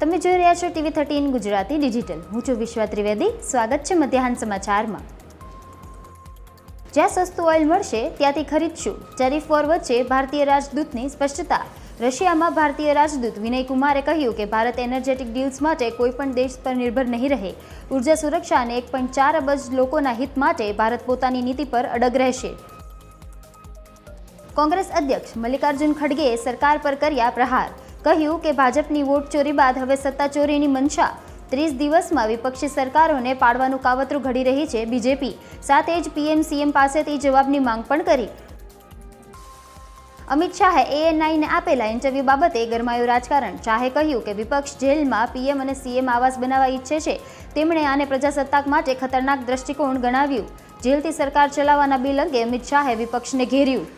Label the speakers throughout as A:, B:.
A: તમે જોઈ રહ્યા છો TV13 ગુજરાતી ડિજિટલ. હું છું વિશ્વા ત્રિવેદી. સ્વાગત છે મધ્યાહન સમાચારમાં. જ્યાં સસ્તું ઓઇલ મળશે ત્યાંથી ખરીદશું. ટેરિફ વોર વચ્ચે ભારતીય રાજદૂતની સ્પષ્ટતા. રશિયામાં ભારતીય રાજદૂત વિનય કુમારે કહ્યું કે ભારત એનર્જેટિક ડીલ્સ માટે કોઈપણ દેશ પર નિર્ભર નહીં રહે. ઉર્જા સુરક્ષા અને 1.4 અબજ લોકોના હિત માટે ભારત પોતાની નીતિ પર અડગ રહેશે. કોંગ્રેસ અધ્યક્ષ મલ્લિકાર્જુન ખડગેએ સરકાર પર કર્યા પ્રહાર. કહ્યું કે ભાજપની વોટ ચોરી બાદ હવે સત્તા ચોરીની મનસા. 30 દિવસમાં વિપક્ષી સરકારોને પાડવાનું કાવતરું ઘડી રહી છે બીજેપી. સાથે જ પીએમ સીએમ પાસેથી જવાબની માંગ પણ કરી. અમિત શાહે ANIને આપેલા ઇન્ટરવ્યૂ બાબતે ગરમાયું રાજકારણ. શાહે કહ્યું કે વિપક્ષ જેલમાં પીએમ અને સીએમ આવાસ બનાવવા ઈચ્છે છે. તેમણે આને પ્રજાસત્તાક માટે ખતરનાક દ્રષ્ટિકોણ ગણાવ્યું. જેલથી સરકાર ચલાવવાના બિલ અંગે અમિત શાહે વિપક્ષને ઘેર્યું.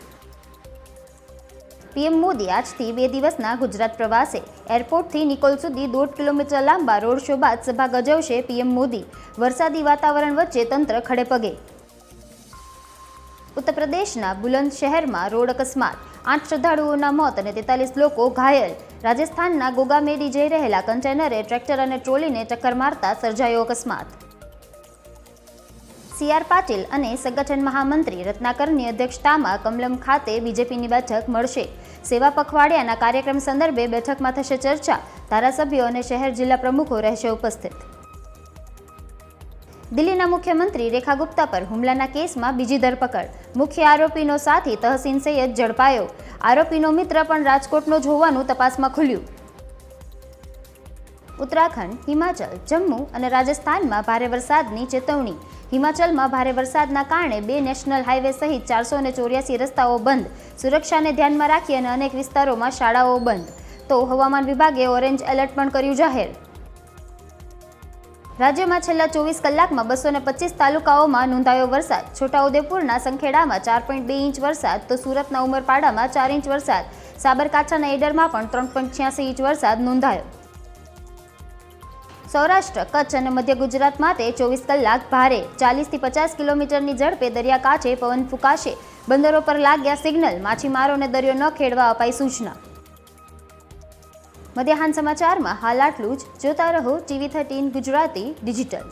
A: પીએમ મોદી આજથી 2 દિવસના ગુજરાત પ્રવાસે. એરપોર્ટથી નિકોલ સુધી 1.5 કિલોમીટર લાંબા રોડ શો બાદ સભા ગજવશે પીએમ મોદી. વરસાદી વાતાવરણ વચ્ચે તંત્ર ખડે પગે. ઉત્તર પ્રદેશના બુલંદ શહેરમાં રોડ અકસ્માત. 8 શ્રદ્ધાળુઓના મોત અને 43 લોકો ઘાયલ. રાજસ્થાનના ગોગામેડી જઈ રહેલા કન્ટેનરે ટ્રેક્ટર અને ટ્રોલીને ટક્કર મારતા સર્જાયો અકસ્માત. CR પાટીલ અને સંગઠન મહામંત્રી રત્નાકરની અધ્યક્ષતામાં કમલમ ખાતે બીજેપીની બેઠક મળશે. સેવા પખવાડિયાના કાર્યક્રમ સંદર્ભે બેઠકમાં થશે ચર્ચા. ધારાસભ્યો અને શહેર જિલ્લા પ્રમુખો રહેશે ઉપસ્થિત. દિલ્હીના મુખ્યમંત્રી રેખા ગુપ્તા પર હુમલાના કેસમાં બીજી ધરપકડ. મુખ્ય આરોપીનો સાથી તહસીન સૈયદ ઝડપાયો. આરોપીનો મિત્ર પણ રાજકોટનો જ હોવાનું તપાસમાં ખુલ્યું. ઉત્તરાખંડ, હિમાચલ, જમ્મુ અને રાજસ્થાનમાં ભારે વરસાદની ચેતવણી. હિમાચલમાં ભારે વરસાદના કારણે 2 નેશનલ હાઈવે સહિત 484 રસ્તાઓ બંધ. સુરક્ષાને ધ્યાનમાં રાખી અને અનેક વિસ્તારોમાં શાળાઓ બંધ. તો હવામાન વિભાગે ઓરેન્જ એલર્ટ પણ કર્યું જાહેર. રાજ્યમાં છેલ્લા 24 કલાકમાં 225 તાલુકાઓમાં નોંધાયો વરસાદ. છોટાઉદેપુરના સંખેડામાં 4.2 ઇંચ વરસાદ, તો સુરતના ઉમરપાડામાં 4 ઇંચ વરસાદ. સાબરકાંઠાના ઈડરમાં પણ 3.86 ઇંચ વરસાદ નોંધાયો. સૌરાષ્ટ્ર, કચ્છ અને મધ્ય ગુજરાત માટે 24 કલાક ભારે. 40 થી 50 કિલોમીટરની ઝડપે દરિયાકાંઠે પવન ફૂંકાશે. બંદરો પર લાગ્યા સિગ્નલ. માછીમારોને દરિયો ન ખેડવા અપાઈ સૂચના. મધ્યાહન સમાચારમાં હાલ આટલું જ. જોતા રહો TV13 ગુજરાતી ડિજિટલ.